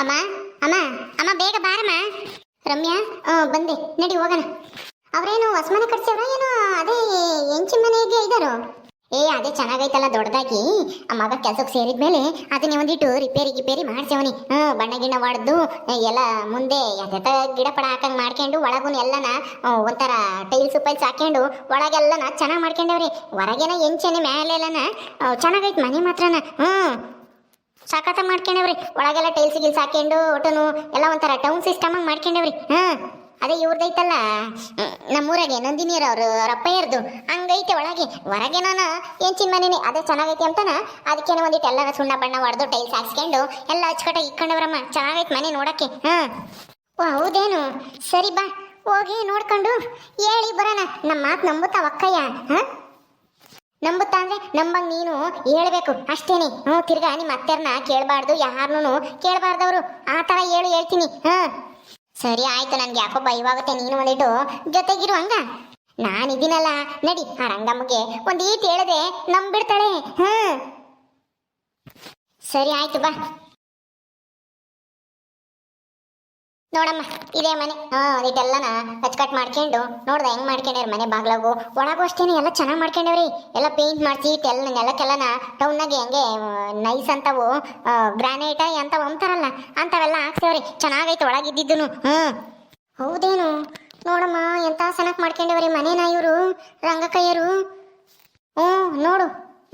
ಅಮ್ಮ ಅಮ್ಮ ಅಮ್ಮ ಬೇಗ ಬಾರಮ್ಮ. ರಮ್ಯಾ ಬಂದೆ, ನಡಿ ಹೋಗೋಣ. ಅವ್ರೇನು ಹೊಸ್ಮನೆ ಕಟ್ಸಿವ್ರ ಏನೋ ಅದೇ ಹೆಂಚಿನ ಮನೆಗೆ ಇದ್ದಾರೋ? ಅದೇ ಚೆನ್ನಾಗೈತಲ್ಲ ದೊಡ್ಡದಾಗಿ. ಆ ಮಗ ಕೆಲ್ಸಕ್ಕೆ ಸೇರಿದ್ಮೇಲೆ ಅದನ್ನ ಒಂದಿಟ್ಟು ರಿಪೇರಿ ಮಾಡ್ಸೇವನಿ. ಬಣ್ಣ ಗಿಣ್ಣ ಹೊಡೆದು ಎಲ್ಲ ಮುಂದೆ ಗಿಡ ಪಡ ಹಾಕಂಗ್ ಮಾಡ್ಕೊಂಡು ಒಳಗೂ ಎಲ್ಲನ ಒಂಥರ ಟೈಲ್ಸ್ ಹಾಕೊಂಡು ಒಳಗೆಲ್ಲನ ಚೆನ್ನಾಗಿ ಮಾಡ್ಕೊಂಡವ್ರಿ. ಹೊರಗೇನ ಹೆಂಚನೆ ಮೇಲೆಲ್ಲನ ಚೆನ್ನಾಗೈತ್ ಮನೆ ಮಾತ್ರನ. ಸಾಕತ್ತ ಮಾಡ್ಕೊಂಡವ್ರಿ. ಒಳಗೆಲ್ಲ ಟೈಲ್ಸ್ ಹಾಕೊಂಡು ಒಟ್ಟನು ಎಲ್ಲ ಒಂಥರ ಟೌನ್ ಸಿಸ್ಟಮ್ ಆಗಿ ಮಾಡ್ಕೊಂಡವ್ರಿ. ಅದೇ ಇವ್ರದೈತಲ್ಲ ನಮ್ಮೂರಾಗೆ ನಂದಿನಿಯರ್ ಅವ್ರ ಅಪ್ಪಯ್ಯರ್ದು ಹಂಗೈತೆ ಒಳಗೆ. ಹೊರಗೆ ನಾನು ಹೆಂಚಿನ ಮನೇನೆ ಅದೇ ಚೆನ್ನಾಗೈತೆ ಅಂತಾನ ಅದಕ್ಕೇನೋ ಒಂದಿಟ್ಟು ಎಲ್ಲ ಸುಣ್ಣ ಬಣ್ಣ ಹೊಡೆದು ಟೈಲ್ಸ್ ಹಾಕ್ಸ್ಕೊಂಡು ಎಲ್ಲ ಅಚ್ಚುಕಟ್ಟಾಗಿ ಇಕ್ಕೊಂಡವ್ರಮ್ಮ. ಚೆನ್ನಾಗೈತೆ ಮನೆ ನೋಡಕ್ಕೆ. ಓ ಹೌದೇನು? ಸರಿ ಬಾ ಹೋಗಿ ನೋಡ್ಕೊಂಡು ಹೇಳಿ ಬರೋಣ. ನಮ್ಮ ಮಾತು ನಂಬುತ್ತಾವ ಅಕ್ಕಯ್ಯ? ನಂಬುತ್ತಾ ಅಂದ್ರೆ ನಂಬಂಗ್ ನೀನು ಹೇಳ್ಬೇಕು ಅಷ್ಟೇನೆ. ತಿರ್ಗಾ ನಿಮ್ಮ ಅತ್ತೆರ್ನ ಕೇಳಬಾರ್ದು, ಯಾರನ್ನೂ ಕೇಳಬಾರ್ದವ್ರು. ಆ ಥರ ಹೇಳ್ತೀನಿ. ಸರಿ ಆಯ್ತು. ನನ್ಗೆ ಯಾಕೋ ಭಯವಾಗುತ್ತೆ. ನೀನು ಒಂದಿಟ್ಟು ಜೊತೆಗಿರು ಹಂಗ. ನಾನಿದ್ದೀನಲ್ಲ, ನಡಿ. ಆ ರಂಗಮ್ಮಗೆ ಒಂದೀಟ್ ಹೇಳಿದ್ರೆ ನಂಬಿಡ್ತಾಳೆ. ಸರಿ ಆಯ್ತು ಬಾ. ನೋಡಮ್ಮ ಇದೇ ಮನೆ. ಇದೆಲ್ಲನ ಅಚ್ಚುಕಟ್ಟು ಮಾಡ್ಕೊಂಡು ನೋಡ್ದ ಹೆಂಗ್ ಮಾಡ್ಕೊಂಡ್ರಿ ಮನೆ ಬಾಗ್ಲಾಗು ಒಳಗೂ ಅಷ್ಟೇನೆ ಎಲ್ಲ ಚೆನ್ನಾಗಿ ಮಾಡ್ಕೊಂಡವ್ರಿ. ಎಲ್ಲ ಪೇಂಟ್ ಮಾಡಿಸಿ ನೆಲಕ್ಕೆಲ್ಲನ ಟೌನ್ನಾಗೆ ಹೆಂಗೆ ನೈಸ್ ಅಂತವು ಗ್ರಾನೈಟ ಅಂತವು ಅಂತಾರಲ್ಲ ಅಂತವೆಲ್ಲ ಹಾಕ್ತೇವ್ರಿ. ಚೆನ್ನಾಗೈತೆ ಒಳಗಿದ್ದಿದ್ದು. ಹೌದೇನು? ನೋಡಮ್ಮ ಎಂತ ಚೆನ್ನಾಗಿ ಮಾಡ್ಕೊಂಡವ್ರಿ ಮನೇನ ಇವರು ರಂಗಕಯ್ಯರು. ನೋಡು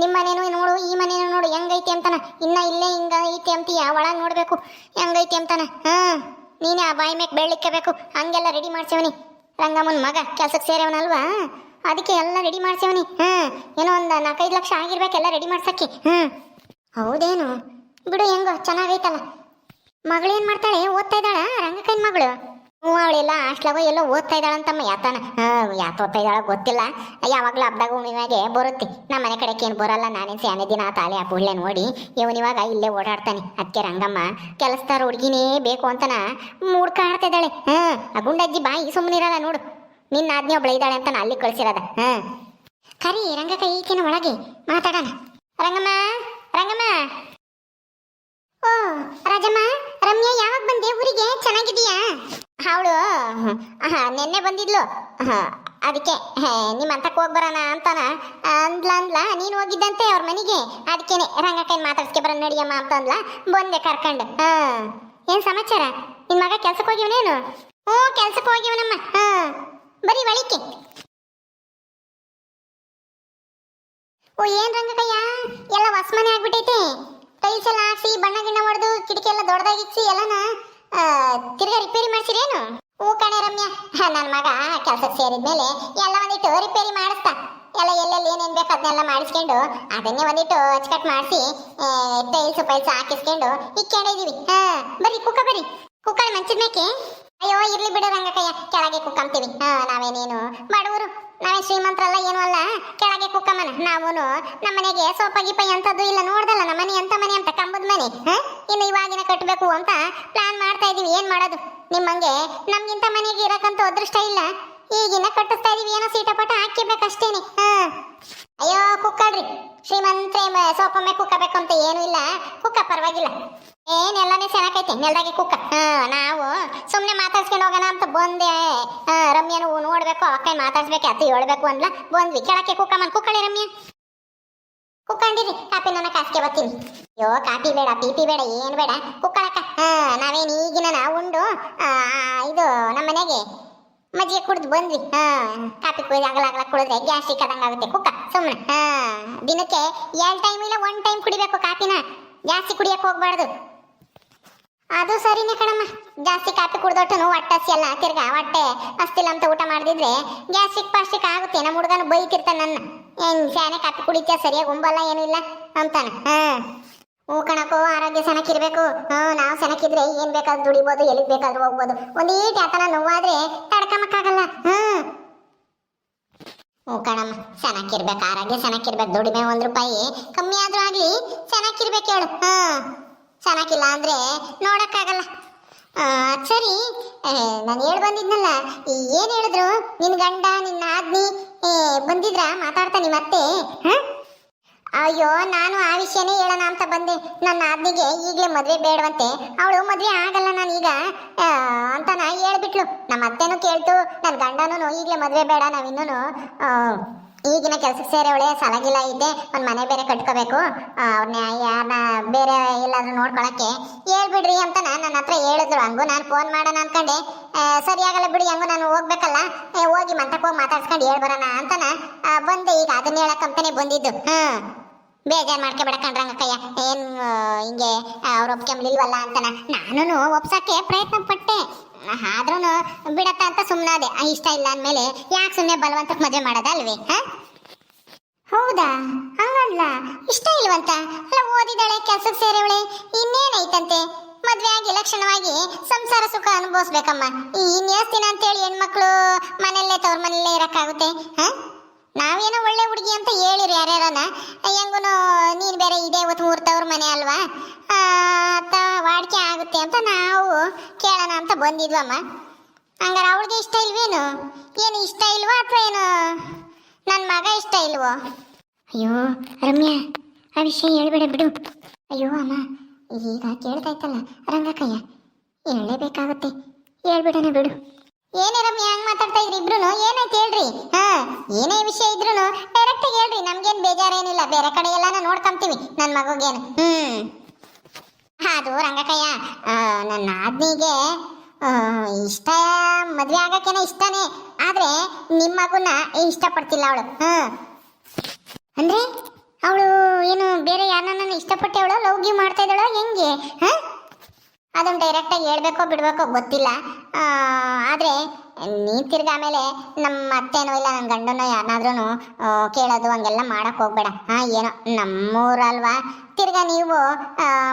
ನಿಮ್ಮ ಮನೇನು ನೋಡು, ಈ ಮನೇನು ನೋಡು ಹೆಂಗೈತಿ ಅಂತಾನ. ಇನ್ನ ಇಲ್ಲೇ ಹಿಂಗ ಐತಿ ಅಂತೀಯ, ಒಳಗೆ ನೋಡ್ಬೇಕು ಹೆಂಗೈತಿ ಅಂತಾನ. ನೀನೇ ಆ ಬಾಯಿ ಮೇಕ್ ಬೆಳ್ಳಿಕ್ಕಬೇಕು. ಹಂಗೆಲ್ಲ ರೆಡಿ ಮಾಡ್ಸೇವನಿ. ರಂಗಮ್ಮನ ಮಗ ಕೆಲ್ಸಕ್ಕೆ ಸೇರವನಲ್ವಾ, ಅದಕ್ಕೆ ಎಲ್ಲ ರೆಡಿ ಮಾಡ್ಸೇವನಿ. ಏನೋ ಒಂದು 4-5 ಲಕ್ಷ ಆಗಿರ್ಬೇಕೆಲ್ಲ ರೆಡಿ ಮಾಡ್ಸಕ್ಕೆ. ಹೌದೇನು? ಬಿಡು, ಹೆಂಗೋ ಚೆನ್ನಾಗೈತಲ್ಲ. ಮಗಳೇನು ಮಾಡ್ತಾಳೆ? ಓದ್ತಾ ಇದ್ದಾಳ ರಂಗಕ್ಕನ ಮಗಳು? ಅವಳೆಲ್ಲ ಹಾಸ್ಟ್ಲಾಗೋ ಎಲ್ಲೋ ಓದ್ತಾ ಇದ್ದಾಳಂತಮ್ಮ. ಯಾತನ ಯಾತ ಓದ್ತಾ ಇದ್ದಾಳ ಗೊತ್ತಿಲ್ಲ. ಯಾವಾಗಲೂ ಹಬ್ದಾಗ ಹುಣ್ಣಿಮೆಗೆ ಬರುತ್ತೆ. ನಮ್ಮ ಮನೆ ಕಡೆಗೆ ಏನು ಬರೋಲ್ಲ. ನಾನೇನು ಸ್ಯಾನೆ ದಿನ ತಾಳೆ ಆ ಪುಳ್ಳೆ ನೋಡಿ ಇವನಿವಾಗ ಇಲ್ಲೇ ಓಡಾಡ್ತಾನೆ. ಅದಕ್ಕೆ ರಂಗಮ್ಮ ಕೆಲಸದಾರ ಹುಡುಗಿನೇ ಬೇಕು ಅಂತನ ಮೂಡ್ಕಾಡ್ತಾ ಇದ್ದಾಳೆ. ಆ ಗುಂಡಜ್ಜಿ ಬಾಯಿ ಸುಮ್ಮನಿರಲ್ಲ ನೋಡು. ನಿನ್ನ ಆಜ್ಞೆ ಒಬ್ಳ ಇದ್ದಾಳೆ ಅಂತ ಅಲ್ಲಿ ಕಳಿಸಿರೋದ. ಕರಿ ರಂಗಕ್ಕ ಈಕಿನ ಒಳಗೆ ಮಾತಾಡೋಣ. ರಂಗಮ್ಮ ರಂಗಮ್ಮ. ಓ ರಾಜಮ್ಮ, ರಮ್ಯಾ ಯಾವಾಗ ಬಂದೆ ಊರಿಗೆ? ಚೆನ್ನಾಗಿದೀಯಾ? ಅವಳು ನಿನ್ನೆ ಬಂದಿದ್ಲು. ಅದಕ್ಕೆ ನಿಮ್ಮ ಅಂತಕ್ಕೆ ಹೋಗಿ ಬರೋಣ ಅಂತಾನ ಅಂದ್ಲ. ನೀನು ಹೋಗಿದ್ದಂತೆ ಅವ್ರ ಮನೆಗೆ. ಅದಕ್ಕೇನೆ ರಂಗಕ್ಕೇನು ಮಾತಾಡ್ಸ್ಕೆ ಬರೋಣ ನಡಿಯಮ್ಮ ಅಂತ ಅಂದ್ಲ. ಬಂದೆ ಕರ್ಕೊಂಡು. ಏನು ಸಮಾಚಾರ? ನಿನ್ನ ಮಗ ಕೆಲ್ಸಕ್ಕೆ ಹೋಗಿವನೇನು? ಕೆಲ್ಸಕ್ಕೆ ಹೋಗಿವನಮ್ಮ. ಬರೀ ಒಳಿಕೆ. ಓ ಏನು ರಂಗಕ್ಕಯ್ಯ ಎಲ್ಲ ಹೊಸ್ಮನೆ ಆಗ್ಬಿಟ್ಟೈತೆ. ಟೈಲ್ಸ್ ಎಲ್ಲ ಹಾಕ್ಸಿ ಬಣ್ಣ ಗಿಣ್ಣ ಹೊಡೆದು ಕಿಟಕಿ ಎಲ್ಲ ದೊಡ್ಡದಾಗಿಚ್ಚಿ ಎಲ್ಲನ ತಿರ್ಗಾ ರಿಪೇರಿ ಮಾಡ್ಸಿರೇನು? ಕಣೆ ರಮ್ಯಾ, ನನ್ನ ಮಗ ಕೆಲ್ಸಕ್ಕೆ ಸೇರಿದ್ಮೇಲೆ ಎಲ್ಲ ಒಂದಿಟ್ಟು ರಿಪೇರಿ ಮಾಡಿಸ್ತಾ. ಎಲ್ಲ ಎಲ್ಲೆಲ್ಲಿ ಏನೇನು ಬೇಕು ಅದನ್ನೆಲ್ಲ ಮಾಡಿಸ್ಕೊಂಡು ಅದನ್ನೇ ಒಂದಿಟ್ಟು ಅಚ್ಚುಕಟ್ಟು ಮಾಡಿಸಿ ಟೈಲ್ಸ್ ಹಾಕಿಸ್ಕೊಂಡು ಇಕ್ಕೊಂಡಿದೀವಿ. ಬರ್ರಿ ಬರ್ರಿ ಕುಕ್ಕಳಿ ಮಂಚದ ಮೇಕೆ. ಅಯ್ಯೋ ಇರ್ಲಿ ಬಿಡು ರಂಗಕ್ಕಯ್ಯ, ಕೆಳಗೆ ಕುಕ್ಕಂತೀವಿ. ನಾವೇನೇನು ಬಡವರು, ನಾವೇ ಶ್ರೀಮಂತರಲ್ಲ ಏನೂ ಅಲ್ಲ. ಕೆಳಗೆ ಕುಕ್ಕಮ್ಮನ. ನಾವು ನಮ್ಮ ಮನೆಗೆ ಸೋಪ ಗೀಪ ಎಂಥದ್ದು ಇಲ್ಲ. ನೋಡ್ದಲ್ಲ ನಮ್ಮ ಮನೆ ಎಂತ ಮನೆ ಅಂತ, ಕಂಬದ ಮನೆ. ಇನ್ನು ಇವಾಗಿನ ಕಟ್ಟಬೇಕು ಅಂತ ಪ್ಲಾನ್ ಮಾಡ್ತಾ ಇದೀವಿ. ಏನ್ ಮಾಡೋದು, ನಿಮ್ಮಂಗೆ ನಮ್ಗಿಂತ ಮನೆಗೆ ಇರಕ್ಕಂತ ಅದೃಷ್ಟ ಇಲ್ಲ. ಈಗಿನ ಕಟ್ಟಿಸ್ತಾ ಇದೀವಿ. ಏನೋ ಸೀಟಪಟ ಹಾಕಿಬೇಕಷ್ಟೇನೆ. ಅಯ್ಯೋ ಕುಕ್ಕಳ್ರಿ, ಶ್ರೀಮಂತ್ರೆ ಸೋಪಮ್ಮೆ ಕುಕ್ಕಬೇಕು ಅಂತ ಏನೂ ಇಲ್ಲ. ಕುಕ್ಕ ಪರವಾಗಿಲ್ಲ, ಏನೆಲ್ಲನೇ ಚೆನ್ನಾಗೈತೆ. ನೆಲದಾಗೆ ಕುಕ್ಕ. ನಾವು ಸುಮ್ಮನೆ ಮಾತಾಡ್ಸ್ಕೊಂಡು ಹೋಗೋಣ ಅಂತ ಬಂದೆ. ರಮ್ಯನು ನೋಡ್ಬೇಕು, ಅಕ್ಕ ಮಾತಾಡ್ಸ್ಬೇಕು, ಅತ್ತು ಹೇಳ್ಬೇಕು ಅಂದ್ಲ. ಬಂದ್ವಿ ಕೆಳಕ್ಕೆ. ಕುಕ್ಕಮ್ಮನ್ ಕುಕ್ಕಳಿ ರಮ್ಯ. ಕುಕ್ಕಂಡಿರಿ. ಕಾಪಿ ನನ್ನ ಕಾಸ್ಗೆ ಬರ್ತೀನಿ. ಅಯ್ಯೋ ಕಾಪಿ ಬೇಡ, ಪೀಪಿ ಬೇಡ, ಏನು ಬೇಡ. ಕುಕ್ಕಳಕ್ಕ. ನಾವೇನು ಈಗಿನ ಉಂಡು ಇದು ನಮ್ಮ ಮನೆಗೆ ಮಜ್ಜಿಗೆ ಕುಡ್ದು ಬಂದ್ವಿ. ಕಾಪಿ ಕುಯ್ದು ಅಗಲ ಕುಡಿದ್ರೆ ಗ್ಯಾಸ್ಟ್ರಿಕ್ ಆದಂಗಾಗುತ್ತೆ. ಕುಕ್ಕ ಸುಮ್ಮನೆ. ದಿನಕ್ಕೆ 2 ಟೈಮ್ ಇಲ್ಲ 1 ಟೈಮ್ ಕುಡಿಬೇಕು ಕಾಪಿನ. ಜಾಸ್ತಿ ಕುಡಿಯಕ್ಕೆ ಹೋಗ್ಬಾರ್ದು. ಅದು ಸರಿನೇ ಕಣಮ್ಮ. ಜಾಸ್ತಿ ಕಾಪಿ ಕುಡ್ದೊಟ್ಟು ಹೊಟ್ಟೆ ಹಸಿಯಲ್ಲ. ತಿರ್ಗಾ ಹೊಟ್ಟೆ ಹಸ್ತಿಲ್ಲ ಅಂತ ಊಟ ಮಾಡಿದ್ರೆ ಗ್ಯಾಸ್ಟ್ರಿಕ್ ಆಗುತ್ತೆ. ನಮ್ಮ ಹುಡುಗನು ಬೈತಿರ್ತಾನೆ ನನ್ನ. ಏನು ಸ್ಯಾನೆ ಕಾಪಿ ಕುಡಿತೀಯ, ಸರಿಯಾಗಿ ಉಂಬಲ್ಲ ಏನೂ ಇಲ್ಲ ಅಂತಾನೆ. ಕಣಕೋ, ಆರೋಗ್ಯ ಸೆನಕಿರ್ಬೇಕು. ನಾವು ಸೆನಕಿದ್ರೆ ಏನ್ ಬೇಕಾದ್ರೂ ದುಡಿಬೋದು, ಎಲ್ಲಿಗೆ ಬೇಕಾದ್ರೂ ಹೋಗ್ಬೋದು. ಒಂದೀಟ್ ಯಾತನ ನೋವಾದ್ರೆ ತಡ್ಕಮಕ್ಕಾಗಲ್ಲ. ಕಣಮ್ಮ, ಸೆನಕಿರ್ಬೇಕು, ಆರೋಗ್ಯ ಸೆನಕಿರ್ಬೇಕು. ದುಡಿಮೆ 1 ರೂಪಾಯಿ ಕಮ್ಮಿ ಆದ್ರೂ ಆಗ್ಲಿ ಸೆನಕಿರ್ಬೇಕು ಹೇಳು. ಚೆನ್ನಾಗಿಲ್ಲ ಅಂದ್ರೆ ನೋಡಕ್ಕಾಗಲ್ಲ. ಸರಿ, ನಾನು ಬಂದಿದ್ನಲ್ಲ, ಏನು ಹೇಳಿದ್ರು ನಿನ್ನ ಗಂಡ ನಿನ್ನ ಆದ್ನಿ ಬಂದಿದ್ರ ಮಾತಾಡ್ತಾ ನಿಮ್ಮ ಅತ್ತೆ? ಅಯ್ಯೋ ನಾನು ಆ ವಿಷಯನೇ ಹೇಳೋಣ ಅಂತ ಬಂದೆ. ನನ್ನ ಆದ್ನಿಗೆ ಈಗಲೇ ಮದುವೆ ಬೇಡವಂತೆ, ಅವಳು ಮದುವೆ ಆಗಲ್ಲ ನಾನೀಗ ಅಂತಾನ ಹೇಳ್ಬಿಟ್ಲು. ನಮ್ಮ ಅತ್ತೆನೂ ಕೇಳ್ತು, ನನ್ನ ಗಂಡನೂ ಈಗಲೇ ಮದುವೆ ಬೇಡ, ನಾವಿನ್ನೂ ಈಗಿನ ಕೆಲ್ಸಕ್ಕೆ ಸೇರವಳೆ, ಸಾಲಾಗಿಲ್ಲ ಇದೆ, ಒಂದು ಮನೆ ಬೇರೆ ಕಟ್ಕೋಬೇಕು, ಅವ್ರನ್ನ ಯಾರನ್ನ ಬೇರೆ ಎಲ್ಲಾದ್ರೂ ನೋಡ್ಕೊಳಕ್ಕೆ ಹೇಳ್ಬಿಡ್ರಿ ಅಂತ ನನ್ನ ಹತ್ರ ಹೇಳಿದ್ರು. ಹಂಗೂ ನಾನು ಫೋನ್ ಮಾಡೋಣ ಅನ್ಕೊಂಡೆ, ಸರಿಯಾಗಲ್ಲ ಬಿಡಿ, ಹಂಗೂ ನಾನು ಹೋಗ್ಬೇಕಲ್ಲ, ಹೋಗಿ ಮಂತಕ್ಕೆ ಹೋಗಿ ಮಾತಾಡ್ಸ್ಕೊಂಡು ಹೇಳ್ಬರೋಣ ಅಂತನ ಬಂದೆ. ಈಗ ಅದನ್ನ ಹೇಳಕ್ಕಂತಾನೆ ಬಂದಿದ್ದು. ಬೇಜಾರು ಮಾಡ್ಕೊಬೇಡ ಕಣ್ರಂಗಕ್ಕಯ್ಯ, ಏನು ಹಿಂಗೆ ಅವ್ರು ಒಪ್ಕೊಂಬಿಲ್ವಲ್ಲ ಅಂತನ ನಾನು ಒಪ್ಸಕ್ಕೆ ಪ್ರಯತ್ನ ಪಟ್ಟೆ. ಆದ್ರೂ ಬಿಡತ್ತ ಅಂತ ಸುಮ್ಮನಾದೆ. ಇಷ್ಟ ಇಲ್ಲ ಅಂದಮೇಲೆ ಯಾಕೆ ಸುಮ್ಮನೆ ಬಲವಂತಕ್ಕೆ ಮದುವೆ ಮಾಡೋದಲ್ವೇ? ಹೌದಾ? ಹಂಗಲ್ಲ, ಇಷ್ಟ ಇಲ್ವಂತ ಅಲ್ಲ, ಓದಿದಾಳೆ, ಕೆಲ್ಸಕ್ಕೆ ಸೇರಿವಳೆ, ಇನ್ನೇನೈತಂತೆ, ಮದ್ವೆ ಆಗಿ ಲಕ್ಷಣವಾಗಿ ಸಂಸಾರ ಸುಖ ಅನುಭವಿಸ್ಬೇಕಮ್ಮ. ಇನ್ನೇಸ್ತಿನ ಅಂತೇಳಿ ಹೆಣ್ಮಕ್ಳು ಮನೆಯಲ್ಲೇ ತವ್ರ ಮನೆಯಲ್ಲೇ ಇರಕ್ಕಾಗುತ್ತೆ? ನಾವೇನೋ ಒಳ್ಳೆ ಹುಡುಗಿ ಅಂತ ಹೇಳಿರಿ ಯಾರ್ಯಾರನ, ಹೆಂಗೂ ನೀನು ಬೇರೆ ಇದೇ ಹೊತ್ತು ಊರ್ತವ್ರ ಮನೆ ಅಲ್ವಾ, ವಾಡಿಕೆ ಆಗುತ್ತೆ ಅಂತ ನಾವು ಕೇಳೋಣ ಅಂತ ಬಂದಿದ್ವಮ್ಮ. ಹಂಗಾರೆ ಅವಳಿಗೆ ಇಷ್ಟ ಇಲ್ವೇನು? ಏನು ಇಷ್ಟ ಇಲ್ವಾ ಅಥವಾ ಏನು ನನ್ನ ಮಗ ಇಷ್ಟ ಇಲ್ವೋ? ಅಯ್ಯೋ ರಮ್ಯಾ, ಆ ವಿಷಯ ಹೇಳ್ಬೇಡ ಬಿಡು. ಅಯ್ಯೋ ಅಮ್ಮ, ಈಗ ಕೇಳ್ತಾ ಇತ್ತಲ್ಲ ರಂಗಕ್ಕಯ್ಯ, ಹೇಳಲೇಬೇಕಾಗುತ್ತೆ, ಹೇಳ್ಬಿಡೋಣ ಬಿಡು. ಏನೇ ರಮ್ಯಾ ಹಂಗೆ ಮಾತಾಡ್ತಾ ಇದ್ರಿ ಇಬ್ರು? ಏನಾಯ್ತು ಹೇಳ್ರಿ. ಏನೇ ವಿಷಯ ಇದ್ರು ಡೈರೆಕ್ಟ್ ಹೇಳ್ರಿ, ನಮ್ಗೇನು ಬೇಜಾರೇನಿಲ್ಲ, ಬೇರೆ ಕಡೆ ಎಲ್ಲಾನ ನೋಡ್ಕೊಂತೀವಿ ನನ್ನ ಮಗುಗೇನು. ಅದು ರಂಗಕ್ಕಯ್ಯ, ನನ್ನ ಆದ್ನಿಗೆ ಇಷ್ಟ, ಮದ್ವೆ ಆಗಕ್ಕೇನೆ ಇಷ್ಟನೇ, ಆದ್ರೆ ನಿಮ್ಮ ಮಗುನ ಇಷ್ಟಪಡ್ತಿಲ್ಲ ಅವಳು. ಅಂದ್ರೆ ಅವಳು ಏನು ಬೇರೆ ಯಾರನ್ನ ಇಷ್ಟಪಟ್ಟವಳು, ಲವ್ ಗಿವ್ ಮಾಡ್ತಾ ಇದ್ದಾಳೋ ಹೆಂಗೆ? ಅದನ್ನು ಡೈರೆಕ್ಟಾಗಿ ಹೇಳ್ಬೇಕೋ ಬಿಡ್ಬೇಕೋ ಗೊತ್ತಿಲ್ಲ. ಆದರೆ ನೀ ತಿರ್ಗ ಆಮೇಲೆ ನಮ್ಮ ಅತ್ತೇನೋ ಇಲ್ಲ ನನ್ನ ಗಂಡನೋ ಯಾರನ್ನಾದ್ರೂ ಕೇಳೋದು ಹಂಗೆಲ್ಲ ಮಾಡಕ್ಕೆ ಹೋಗ್ಬೇಡ. ಏನೋ ನಮ್ಮೂರಲ್ವಾ, ತಿರ್ಗ ನೀವು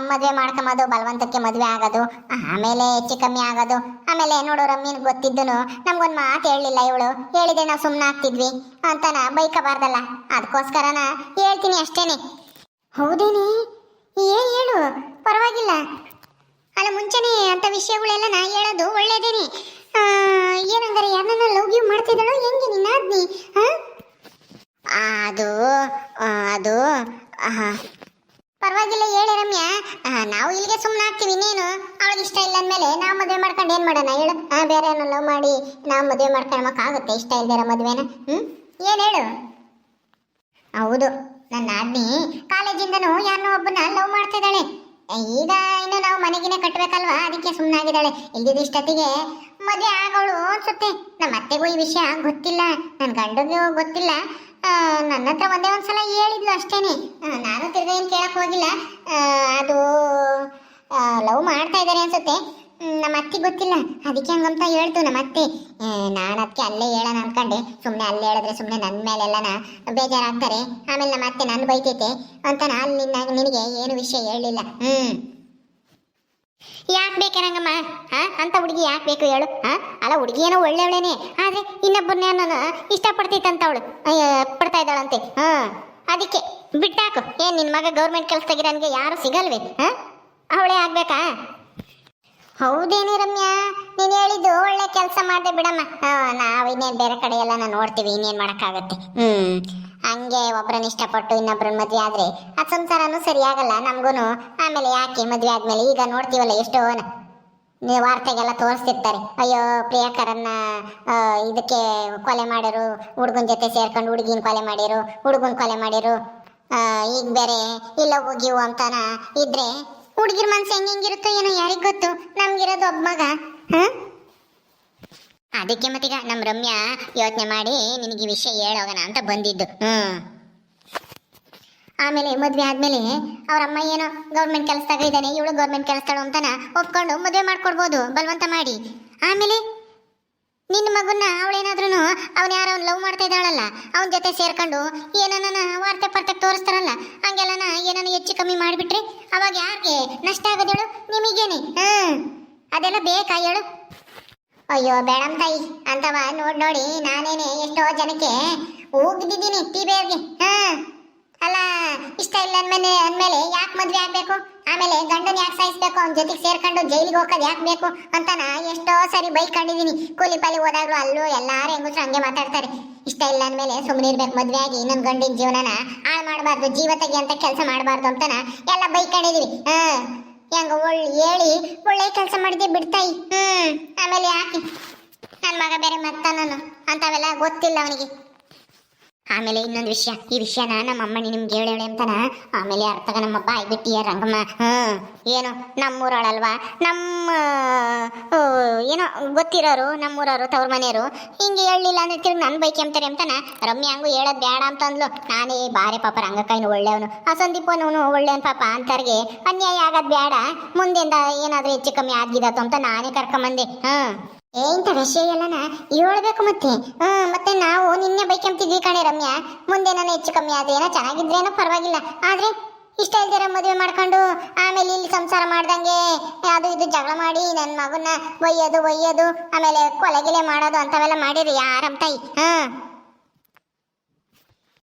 ಮದುವೆ ಮಾಡ್ಕೊಂಬೋದು, ಬಲವಂತಕ್ಕೆ ಮದುವೆ ಆಗೋದು, ಆಮೇಲೆ ಹೆಚ್ಚು ಕಮ್ಮಿ ಆಗೋದು. ಆಮೇಲೆ ನೋಡು ರಮ್ಯನಿಗೆ ಗೊತ್ತಿದ್ದು ನಮ್ಗೊಂದು ಮಾತು ಹೇಳಲಿಲ್ಲ, ಇವಳು ಹೇಳಿದ್ರೆ ನಾವು ಸುಮ್ಮನೆ ಆಗ್ತಿದ್ವಿ ಅಂತನ ಬೈಕಬಾರ್ದಲ್ಲ, ಅದಕ್ಕೋಸ್ಕರನ ಹೇಳ್ತೀನಿ ಅಷ್ಟೇನೆ. ಹೌದೇನೆ? ಹೇಳು, ಪರವಾಗಿಲ್ಲ. ಅಲ್ಲ ಮುಂಚೆನೇ ಅಂತ ವಿಷಯಗಳೆಲ್ಲ ನಾ ಹೇಳೋದು ಒಳ್ಳೇದೇನೆ. ಏನಂದರೆ ಯಾರನ್ನ ಲವ್ ಗಿವ್ ಮಾಡ್ತಿದ್ದಾಳೋ ಹೆಂಗೆ ನಿನ್ನ ಆದ್ನಿ? ಅದು ಅದು ಪರವಾಗಿಲ್ಲ ಹೇಳಿ ರಮ್ಯಾ, ನಾವು ಇಲ್ಲಿಗೆ ಸುಮ್ಮನೆ ಆಗ್ತೀವಿ. ನೀನು ಅವಳಿಗೆ ಇಷ್ಟ ಇಲ್ಲ ಅಂದಮೇಲೆ ನಾವು ಮದುವೆ ಮಾಡ್ಕೊಂಡು ಏನು ಮಾಡೋಣ ಹೇಳು? ಬೇರೆ ಏನೋ ಲವ್ ಮಾಡಿ ನಾವು ಮದುವೆ ಮಾಡ್ಕೊಳಕ್ಕಾಗುತ್ತೆ ಇಷ್ಟ ಇಲ್ದಿರೋ ಮದುವೆನ? ಏನು ಹೇಳು? ಹೌದು, ನನ್ನ ಆದ್ನಿ ಕಾಲೇಜಿಂದನೂ ಯಾರನ್ನೋ ಒಬ್ಬನ ಲವ್ ಮಾಡ್ತಿದ್ದಾಳೆ. ಈಗ ಇನ್ನು ನಾವು ಮನೆಗಿನ ಕಟ್ಟಬೇಕಲ್ವಾ, ಅದಕ್ಕೆ ಸುಮ್ಮನಾಗಿದ್ದಾಳೆ. ಇಲ್ದಿದ್ದು ಇಷ್ಟೊತ್ತಿಗೆ ಮದುವೆ ಆಗೋಳು ಅನ್ಸುತ್ತೆ. ನಮ್ಮ ಅತ್ತೆಗೂ ಈ ವಿಷಯ ಗೊತ್ತಿಲ್ಲ, ನನ್ನ ಗಂಡಗೂ ಗೊತ್ತಿಲ್ಲ. ನನ್ನ ಹತ್ರ ಒಂದೇ ಒಂದ್ಸಲ ಹೇಳಿದ್ಲು ಅಷ್ಟೇನೆ. ನಾನು ತಿರ್ಗ ಏನು ಕೇಳಕ್ಕೆ ಹೋಗಿಲ್ಲ. ಅದು ಲವ್ ಮಾಡ್ತಾ ಇದ್ದಾರೆ ಅನ್ಸುತ್ತೆ. ನಮ್ಮ ಅತ್ತೆ ಗೊತ್ತಿಲ್ಲ, ಅದಕ್ಕೆ ಹಂಗಂತ ಹೇಳ್ತು ನಮ್ಮ ಅತ್ತೆ. ನಾನು ಅದಕ್ಕೆ ಅಲ್ಲೇ ಹೇಳೋಣ ಅನ್ಕೊಂಡೆ. ಸುಮ್ಮನೆ ಅಲ್ಲೇ ಹೇಳಿದ್ರೆ ಸುಮ್ಮನೆ ನನ್ನ ಮೇಲೆಲ್ಲನ ಬೇಜಾರಾಗ್ತಾರೆ, ಆಮೇಲೆ ನಮ್ಮ ಅತ್ತೆ ನನ್ನ ಬೈತೈತೆ ಅಂತ ನಾನು ನಿನಗೆ ಏನು ವಿಷಯ ಹೇಳಲಿಲ್ಲ. ಯಾಕೆ ಬೇಕೇನಂಗಮ್ಮ? ಅಂತ ಹುಡುಗಿ ಯಾಕೆ ಬೇಕು ಹೇಳು? ಅಲ್ಲ, ಹುಡುಗಿ ಏನೋ ಒಳ್ಳೆಯವಳೇನೆ, ಆದರೆ ಇನ್ನೊಬ್ಬರನ್ನ ಇಷ್ಟಪಡ್ತೈತಂತ ಅವಳು ಪಡ್ತಾ ಇದ್ದಾಳಂತೆ. ಅದಕ್ಕೆ ಬಿಟ್ಟಾಕು. ಏನು ನಿನ್ನ ಮಗ ಗೌರ್ಮೆಂಟ್ ಕೆಲಸದಾಗಿರೋನ್ಗೆ ಯಾರು ಸಿಗಲ್ವೇ? ಅವಳೇ ಆಗ್ಬೇಕಾ? ಹೌದೇನೆ ರಮ್ಯಾ, ನೀನು ಹೇಳಿದ್ದು ಒಳ್ಳೆ ಕೆಲಸ ಮಾಡಿದೆ ಬಿಡಮ್ಮ. ನಾವು ಇನ್ನೇನು ಬೇರೆ ಕಡೆ ಎಲ್ಲ ನೋಡ್ತೀವಿ, ಇನ್ನೇನು ಮಾಡೋಕ್ಕಾಗತ್ತೆ. ಹಂಗೆ ಒಬ್ಬರನ್ನ ಇಷ್ಟಪಟ್ಟು ಇನ್ನೊಬ್ಬರನ್ನ ಮದುವೆ ಆದರೆ ಆ ಸಂಸಾರನೂ ಸರಿಯಾಗಲ್ಲ ನಮಗೂ. ಆಮೇಲೆ ಯಾಕೆ ಮದುವೆ ಆದಮೇಲೆ ಈಗ ನೋಡ್ತೀವಲ್ಲ ಎಷ್ಟೋ ವಾರ್ತೆಗೆಲ್ಲ ತೋರಿಸ್ತಿರ್ತಾರೆ, ಅಯ್ಯೋ ಪ್ರಿಯಕರನ್ನ ಇದಕ್ಕೆ ಕೊಲೆ ಮಾಡಿರು, ಹುಡುಗನ ಜೊತೆ ಸೇರ್ಕೊಂಡು ಹುಡುಗಿನ ಕೊಲೆ ಮಾಡಿರು, ಹುಡುಗನ ಕೊಲೆ ಮಾಡಿರು, ಈಗ ಬೇರೆ ಇಲ್ಲ ಹೋಗಿವು ಅಂತಾನ ಇದ್ರೆ ಹುಡುಗಿರ ಮನ್ಸು ಹೆಂಗಿರುತ್ತೋ ಏನೋ ಯಾರಿಗ್ ಗೊತ್ತು. ನಮ್ಗಿರೋದು ಒಬ್ಬ ಮಗ. ಅದಕ್ಕೆ ಮತ್ತೀಗ ನಮ್ಮ ರಮ್ಯಾ ಯೋಚನೆ ಮಾಡಿ ನಿನಗೆ ವಿಷಯ ಹೇಳೋಗೋಣ ಅಂತ ಬಂದಿದ್ದು. ಆಮೇಲೆ ಮದುವೆ ಆದ್ಮೇಲೆ ಅವ್ರಮ್ಮ ಏನೋ ಗೌರ್ಮೆಂಟ್ ಕೆಲಸದಾಗ ಇದ್ದಾನೆ, ಇವಳು ಗೌರ್ಮೆಂಟ್ ಕೆಲಸದಳು ಅಂತಾನ ಒಪ್ಕೊಂಡು ಮದುವೆ ಮಾಡ್ಕೊಡ್ಬೋದು ಬಲವಂತ ಮಾಡಿ. ಆಮೇಲೆ ನಿನ್ನ ಮಗನ್ನ ಅವಳೇನಾದ್ರೂ ಅವನು ಯಾರೋ ಲವ್ ಮಾಡ್ತಾ ಇದ್ದಾಳಲ್ಲ, ಅವನ ಜೊತೆ ಸೇರ್ಕೊಂಡು ಏನನ್ನ ವಾರ್ತೆ ಪರ್ತೆ ತೋರಿಸ್ತಾರಲ್ಲ, ಹಂಗೆಲ್ಲನ ಏನನ್ನ ಹೆಚ್ಚು ಕಮ್ಮಿ ಮಾಡಿಬಿಟ್ರೆ ಅವಾಗ ಯಾರಿಗೆ ನಷ್ಟ ಆಗೋದೇಳು? ನಿಮಗೇನೆ. ಅದೆಲ್ಲ ಬೇಕಾ ಹೇಳು? ಅಯ್ಯೋ ಬೇಡಮ್ ತಾಯಿ, ಅಂತವ ನೋಡಿ ನಾನೇನೆ ಎಷ್ಟೋ ಜನಕ್ಕೆ ಹೋಗಿದ್ದೀನಿ ಟಿಬೇರ್ಗೆ. ಅಲ್ಲ ಇಷ್ಟ ಇಲ್ಲ ಅಂದ್ಮೇಲೆ ಯಾಕೆ ಮದ್ವೆ ಆಗ್ಬೇಕು? ಆಮೇಲೆ ಗಂಡನ್ ಯಾಕೆ ಸಾಯಿಸ್ಬೇಕು? ಅವ್ನ ಜೊತೆಗೆ ಸೇರ್ಕೊಂಡು ಜೈಲಿಗೆ ಹೋಗೋದು ಯಾಕೆ ಬೇಕು ಅಂತಾನ ಎಷ್ಟೋ ಸರಿ ಬೈಕೊಂಡಿದೀನಿ. ಕೂಲಿ ಪಾಲಿ ಹೋದಾಗ್ಲೂ ಅಲ್ಲೂ ಎಲ್ಲಾರು ಹೆಂಗಸ್ರು ಹಂಗೆ ಮಾತಾಡ್ತಾರೆ. ಇಷ್ಟ ಇಲ್ಲ ಅಂದ್ಮೇಲೆ ಸುಮ್ಮನೆ ಇರ್ಬೇಕು, ಮದ್ವೆ ಆಗಿ ಇನ್ನೊಂದು ಗಂಡಿನ ಜೀವನನ ಹಾಳು ಮಾಡಬಾರ್ದು, ಜೀವತೆಗೆ ಅಂತ ಕೆಲಸ ಮಾಡಬಾರ್ದು ಅಂತಾನ ಎಲ್ಲ ಬೈಕೊಂಡಿದೀವಿ. ಹೆಂಗ ಹೇಳಿ ಒಳ್ಳೆ ಕೆಲಸ ಮಾಡಿದೆ ಬಿಡ್ತಾಯಿ. ಆಮೇಲೆ ಯಾಕೆ ನನ್ನ ಮಗ ಬೇರೆ ಮತ್ತ ನಾನು ಅಂತವೆಲ್ಲ ಗೊತ್ತಿಲ್ಲ ಅವನಿಗೆ. ಆಮೇಲೆ ಇನ್ನೊಂದು ವಿಷಯ, ಈ ವಿಷಯನ ನಮ್ಮಮ್ಮ ನಿಮ್ಗೆ ಹೇಳಿ ಅಂತಾನ ಆಮೇಲೆ ಅರ್ಥಗ ನಮ್ಮಪ್ಪ ಆಗ್ಬಿಟ್ಟಿಯ ರಂಗಮ್ಮ. ಏನು ನಮ್ಮೂರಳಲ್ವಾ, ನಮ್ಮ ಏನೋ ಗೊತ್ತಿರೋರು ನಮ್ಮೂರವರು ತವ್ರ ಮನೆಯವರು ಹಿಂಗೆ ಹೇಳಲಿಲ್ಲ ಅಂದ್ರೆ ತಿರ್ಗಿ ನನ್ನ ಬೈಕ್ ಎಂತಾರೆ ಅಂತಾನ ರಮ್ಯಾ ಹಂಗು ಹೇಳೋದು ಬೇಡ ಅಂತಂದ್ಲು. ನಾನೇ ಬಾರೆ ಪಾಪ ರಂಗಕ್ಕಾಯಿನು ಒಳ್ಳೆಯವನು, ಆ ಸಂದೀಪನು ಒಳ್ಳೆಯವನು ಪಾಪ ಅಂತರ್ಗೆ ಅನ್ಯಾಯ ಆಗೋದು ಬೇಡ, ಮುಂದೆಂದ ಏನಾದರೂ ಹೆಚ್ಚು ಕಮ್ಮಿ ಆಗಿದಾತು ಅಂತ ನಾನೇ ಕರ್ಕೊಂಬಂದೆ. ಇಂಥ ವಿಷಯ ಎಲ್ಲನ ಹೇಳ್ಬೇಕು ಮತ್ತೆ. ಮತ್ತೆ ನಾವು ನಿನ್ನೆ ಬೈಕೆಂಬ್ತಿದ್ವಿ ಕಣೆ ರಮ್ಯಾ, ಮುಂದೆ ನಾನು ಹೆಚ್ಚು ಕಮ್ಮಿ ಆದೇನೋ ಚೆನ್ನಾಗಿದ್ರೇನೋ ಪರವಾಗಿಲ್ಲ, ಆದ್ರೆ ಇಷ್ಟ ಇಲ್ದಿರ ಮದುವೆ ಮಾಡ್ಕೊಂಡು ಆಮೇಲೆ ಇಲ್ಲಿ ಸಂಸಾರ ಮಾಡ್ದಂಗೆ ಅದು ಇದು ಜಗಳ ಮಾಡಿ ನನ್ನ ಮಗನ್ನ ಒಯ್ಯೋದು ಆಮೇಲೆ ಕೊಲೆಗಿಲೆ ಮಾಡೋದು ಅಂತವೆಲ್ಲ ಮಾಡಿರಿ ಯಾರಮ್ಮ ತಾಯಿ.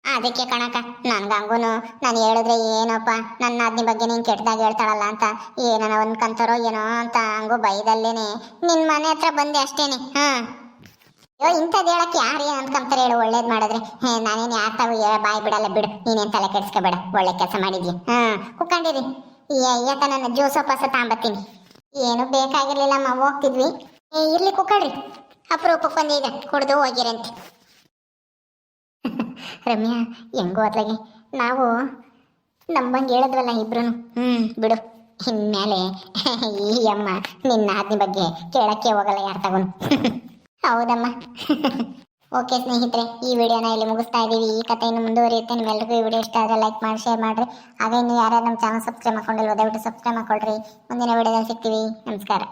ಅದಕ್ಕೆ ಕಣಕ ನನ್ಗಂಗೂನು ನಾನು ಹೇಳಿದ್ರೆ ಏನಪ್ಪ ನನ್ನ ಅದ್ನಿ ಬಗ್ಗೆ ನೀನು ಕೆಟ್ಟದಾಗ ಹೇಳ್ತಾಳಲ್ಲ ಅಂತ ಏನೋ ಅನ್ಕಂತಾರೋ ಏನೋ ಅಂತ ಹಂಗು ಬೈದಲ್ಲೇನೆ ನಿನ್ನ ಮನೆ ಹತ್ರ ಬಂದೆ ಅಷ್ಟೇನೆ. ಇಂಥದ್ದು ಹೇಳಕ್ಕೆ ಯಾರು ಏನು ಅಂದ್ಕೊಂತಾರೆ ಹೇಳು, ಒಳ್ಳೇದು ಮಾಡಿದ್ರೆ. ನಾನೇನು ಯಾರ ತಾವು ಬಾಯಿ ಬಿಡಲ್ಲ ಬಿಡು, ನೀನೇನು ತಲೆ ಕೆಡ್ಸ್ಕೊಬೇಡ, ಒಳ್ಳೆ ಕೆಲಸ ಮಾಡಿದ್ವಿ. ಕುತ್ಕೊಂಡಿರಿ, ಯಾಕ ನನ್ನ ಜ್ಯೂಸೋಪಾಸ ತಾಂಬತ್ತೀನಿ. ಏನು ಬೇಕಾಗಿರ್ಲಿಲ್ಲಮ್ಮ, ಹೋಗ್ತಿದ್ವಿ. ಇರ್ಲಿ ಕುಕ್ಕಳ್ರಿ, ಅಪರೂಪಕ್ಕೆ ಬಂದಿದೆ ಕುಡ್ದು ಹೋಗಿರಂತೆ. ರಮ್ಯಾ ಹೆಂಗೋ ಅದ್ಲಾಗೆ ನಾವು ನಮ್ಮಂಗೆ ಹೇಳಿದ್ವಲ್ಲ ಇಬ್ರು. ಬಿಡು, ಇನ್ಮೇಲೆ ಈ ಅಮ್ಮ ನಿನ್ನ ಆದ್ನಿ ಬಗ್ಗೆ ಕೇಳಕ್ಕೆ ಹೋಗಲ್ಲ ಯಾರು ತಗೊಂಡು. ಹೌದಮ್ಮ. ಓಕೆ ಸ್ನೇಹಿತರೆ, ಈ ವಿಡಿಯೋನ ಇಲ್ಲಿ ಮುಗಿಸ್ತಾ ಇದ್ದೀವಿ. ಈ ಕಥೆಯನ್ನು ಮುಂದುವರಿಯುತ್ತೆ. ನಿಮ್ಮೆಲ್ಲರಿಗೂ ಈ ವಿಡಿಯೋ ಇಷ್ಟ ಆದರೆ ಲೈಕ್ ಮಾಡಿ, ಶೇರ್ ಮಾಡಿರಿ. ಹಾಗೆ ನೀವು ಯಾರ್ಯಾರು ನಮ್ಮ ಚಾನಲ್ ಸಬ್ಸ್ಕ್ರೈಬ್ ಮಾಡ್ಕೊಂಡಿಲ್ವೋ ದಯವಿಟ್ಟು ಸಬ್ಸ್ಕ್ರೈಬ್ ಮಾಡ್ಕೊಳ್ರಿ. ಮುಂದಿನ ವಿಡಿಯೋದಲ್ಲಿ ಸಿಗ್ತೀವಿ. ನಮಸ್ಕಾರ.